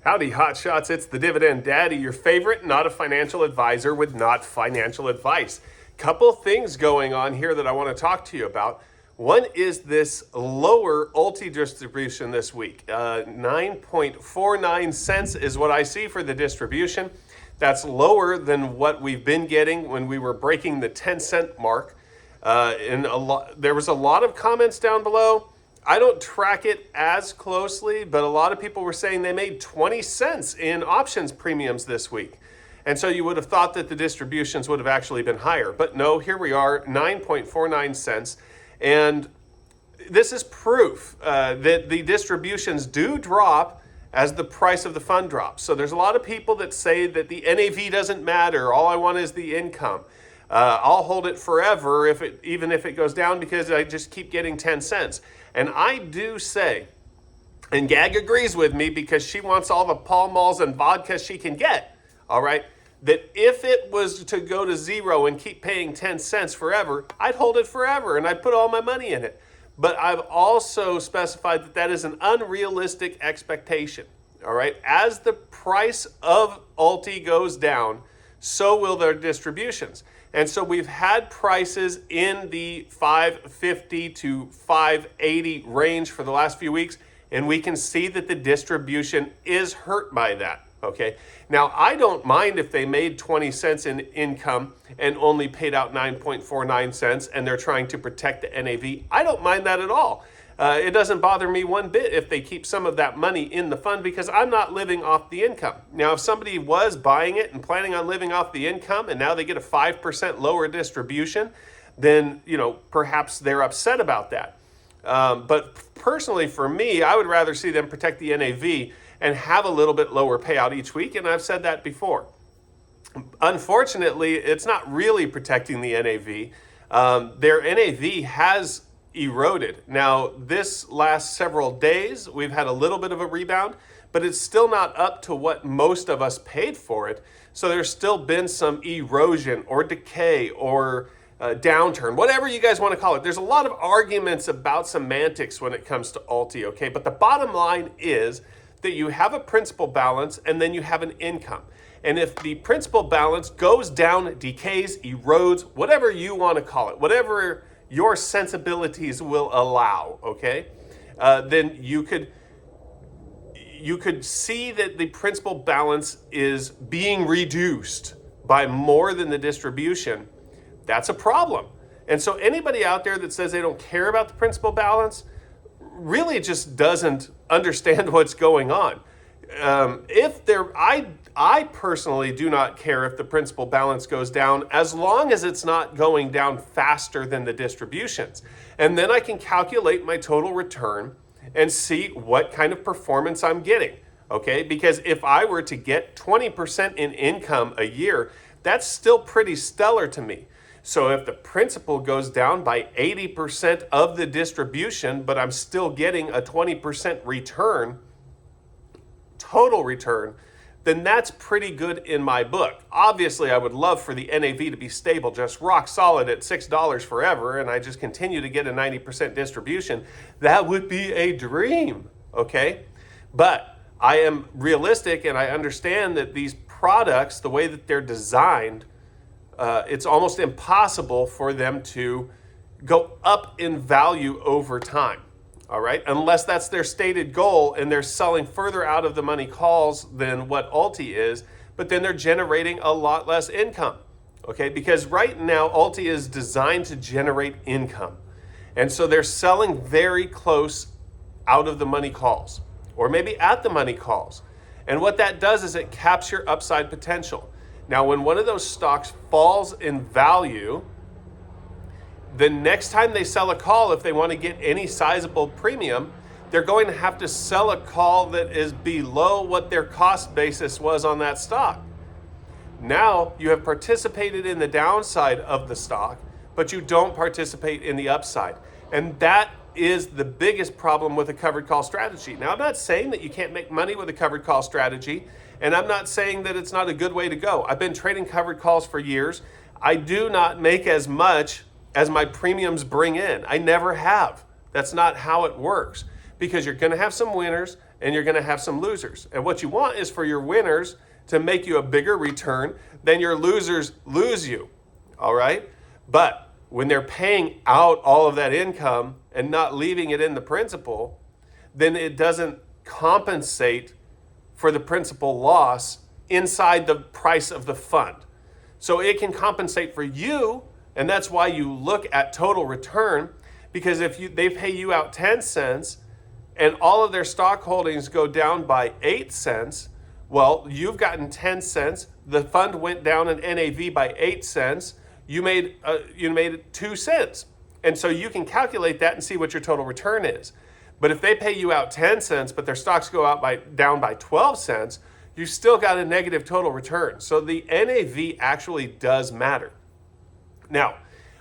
Howdy, hotshots. It's the Dividend Daddy, your favorite not a financial advisor with not financial advice. Couple things going on here that I want to talk to you about. One is this lower ULTY distribution this week. 9.49 cents is what I see for the distribution. That's lower than what we've been getting when we were breaking the 10-cent mark. There was a lot of comments down below. I don't track it as closely, but a lot of people were saying they made 20 cents in options premiums this week. And so you would have thought that the distributions would have actually been higher. But no, here we are, 9.49 cents. And this is proof that the distributions do drop as the price of the fund drops. So there's a lot of people that say that the NAV doesn't matter. All I want is the income. I'll hold it forever even if it goes down because I just keep getting 10 cents. And I do say, and Gag agrees with me because she wants all the Pall Malls and vodka she can get, all right, that if it was to go to zero and keep paying 10 cents forever, I'd hold it forever and I'd put all my money in it. But I've also specified that that is an unrealistic expectation, all right? As the price of ULTY goes down, so will their distributions. And so we've had prices in the 550 to 580 range for the last few weeks, and we can see that the distribution is hurt by that, okay? Now, I don't mind if they made 20 cents in income and only paid out 9.49 cents and they're trying to protect the NAV. I don't mind that at all. It doesn't bother me one bit if they keep some of that money in the fund because I'm not living off the income. Now, if somebody was buying it and planning on living off the income and now they get a 5% lower distribution, then, perhaps they're upset about that. But personally, for me, I would rather see them protect the NAV and have a little bit lower payout each week, and I've said that before. Unfortunately, it's not really protecting the NAV. Their NAV has eroded. Now, this last several days, we've had a little bit of a rebound, but it's still not up to what most of us paid for it. So there's still been some erosion or decay or downturn, whatever you guys want to call it. There's a lot of arguments about semantics when it comes to ULTY, okay? But the bottom line is that you have a principal balance and then you have an income. And if the principal balance goes down, decays, erodes, whatever you want to call it, whatever your sensibilities will allow, okay, then you could see that the principal balance is being reduced by more than the distribution. That's a problem. And so anybody out there that says they don't care about the principal balance really just doesn't understand what's going on. I personally do not care if the principal balance goes down as long as it's not going down faster than the distributions. And then I can calculate my total return and see what kind of performance I'm getting, okay? Because if I were to get 20% in income a year, that's still pretty stellar to me. So if the principal goes down by 80% of the distribution, but I'm still getting a 20% return, total return, then that's pretty good in my book. Obviously, I would love for the NAV to be stable, just rock solid at $6 forever, and I just continue to get a 90% distribution. That would be a dream, okay? But I am realistic, and I understand that these products, the way that they're designed, it's almost impossible for them to go up in value over time. All right, unless that's their stated goal and they're selling further out of the money calls than what ULTY is, but then they're generating a lot less income, okay? Because right now, ULTY is designed to generate income. And so they're selling very close out of the money calls, or maybe at the money calls. And what that does is it caps your upside potential. Now, when one of those stocks falls in value, the next time they sell a call, if they want to get any sizable premium, they're going to have to sell a call that is below what their cost basis was on that stock. Now you have participated in the downside of the stock, but you don't participate in the upside. And that is the biggest problem with a covered call strategy. Now, I'm not saying that you can't make money with a covered call strategy, and I'm not saying that it's not a good way to go. I've been trading covered calls for years. I do not make as much as my premiums bring in. I never have. That's not how it works, because you're going to have some winners and you're going to have some losers. And what you want is for your winners to make you a bigger return than your losers lose you. All right? But when they're paying out all of that income and not leaving it in the principal, then it doesn't compensate for the principal loss inside the price of the fund. So it can compensate for you, and that's why you look at total return, because if they pay you out 10 cents and all of their stock holdings go down by 8 cents, well, you've gotten 10 cents, the fund went down in NAV by 8 cents, you made 2 cents. And so you can calculate that and see what your total return is. But if they pay you out 10 cents, but their stocks go out down by 12 cents, you still got a negative total return. So the NAV actually does matter. Now,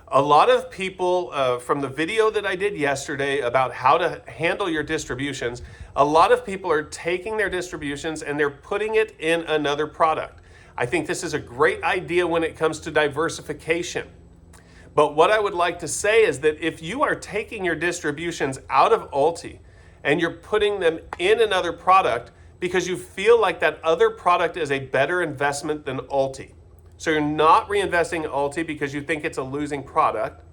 a lot of people, from the video that I did yesterday about how to handle your distributions, a lot of people are taking their distributions and they're putting it in another product. I think this is a great idea when it comes to diversification. But what I would like to say is that if you are taking your distributions out of ULTY and you're putting them in another product because you feel like that other product is a better investment than ULTY, so you're not reinvesting ULTY because you think it's a losing product,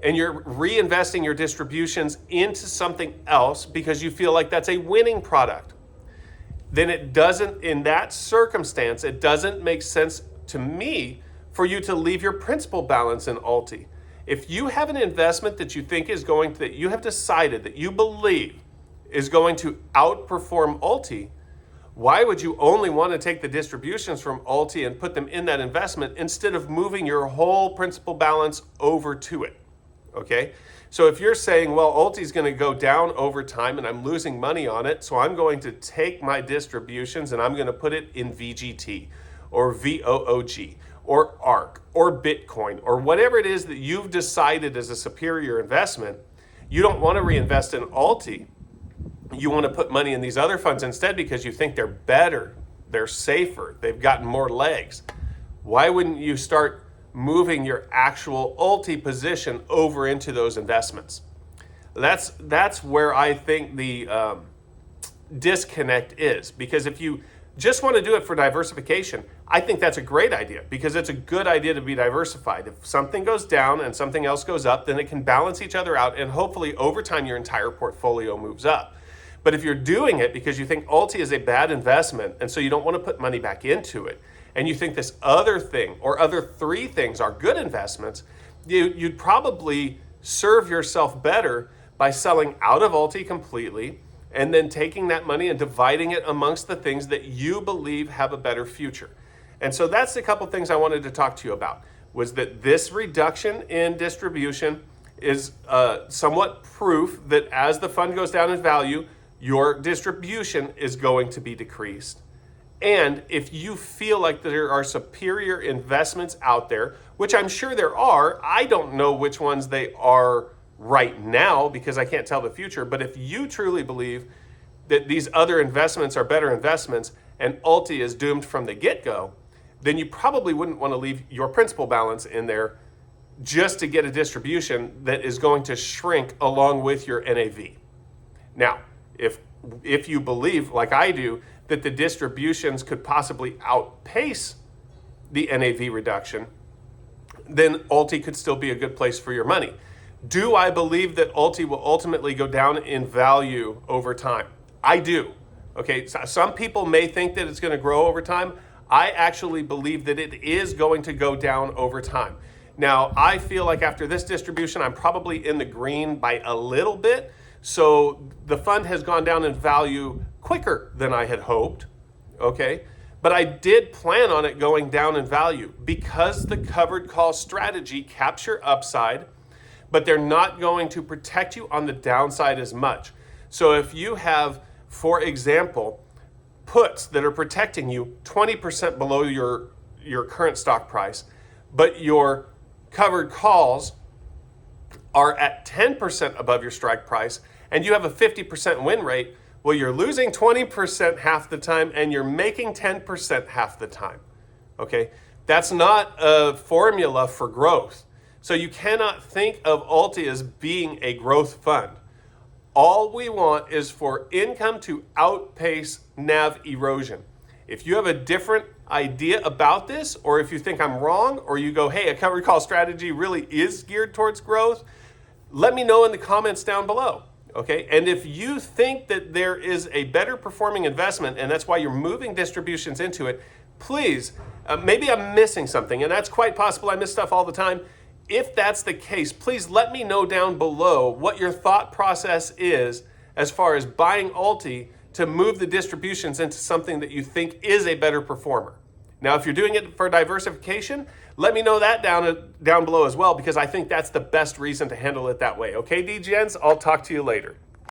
and you're reinvesting your distributions into something else because you feel like that's a winning product, then it doesn't, in that circumstance, it doesn't make sense to me for you to leave your principal balance in ULTY. If you have an investment that you think is going to, that you have decided that you believe is going to outperform ULTY, why would you only want to take the distributions from ULTY and put them in that investment instead of moving your whole principal balance over to it? Okay? So if you're saying, well, ULTY is going to go down over time and I'm losing money on it, so I'm going to take my distributions and I'm going to put it in VGT or VOOG or ARK or Bitcoin or whatever it is that you've decided is a superior investment, you don't want to reinvest in ULTY. You want to put money in these other funds instead because you think they're better, they're safer, they've gotten more legs. Why wouldn't you start moving your actual ULTY position over into those investments? That's where I think the disconnect is, because if you just want to do it for diversification, I think that's a great idea because it's a good idea to be diversified. If something goes down and something else goes up, then it can balance each other out, and hopefully over time your entire portfolio moves up. But if you're doing it because you think ULTY is a bad investment and so you don't want to put money back into it, and you think this other thing or other three things are good investments, you'd probably serve yourself better by selling out of ULTY completely and then taking that money and dividing it amongst the things that you believe have a better future. And so that's the couple things I wanted to talk to you about, was that this reduction in distribution is somewhat proof that as the fund goes down in value, your distribution is going to be decreased. And if you feel like there are superior investments out there, which I'm sure there are, I don't know which ones they are right now because I can't tell the future, but if you truly believe that these other investments are better investments and ULTY is doomed from the get-go, then you probably wouldn't want to leave your principal balance in there just to get a distribution that is going to shrink along with your NAV. Now, if you believe, like I do, that the distributions could possibly outpace the NAV reduction, then ULTY could still be a good place for your money. Do I believe that ULTY will ultimately go down in value over time? I do. Okay, so some people may think that it's going to grow over time. I actually believe that it is going to go down over time. Now, I feel like after this distribution, I'm probably in the green by a little bit. So the fund has gone down in value quicker than I had hoped, okay? But I did plan on it going down in value because the covered call strategy capture upside, but they're not going to protect you on the downside as much. So if you have, for example, puts that are protecting you 20% below your current stock price, but your covered calls are at 10% above your strike price, and you have a 50% win rate, well, you're losing 20% half the time and you're making 10% half the time, okay? That's not a formula for growth. So you cannot think of ULTY as being a growth fund. All we want is for income to outpace NAV erosion. If you have a different idea about this, or if you think I'm wrong, or you go, hey, account recall strategy really is geared towards growth, let me know in the comments down below. Okay, and if you think that there is a better performing investment and that's why you're moving distributions into it, please, maybe I'm missing something, and that's quite possible. I miss stuff all the time. If that's the case, please let me know down below what your thought process is as far as buying ULTY to move the distributions into something that you think is a better performer. Now, if you're doing it for diversification, let me know that down below as well, because I think that's the best reason to handle it that way. Okay, DGens, I'll talk to you later.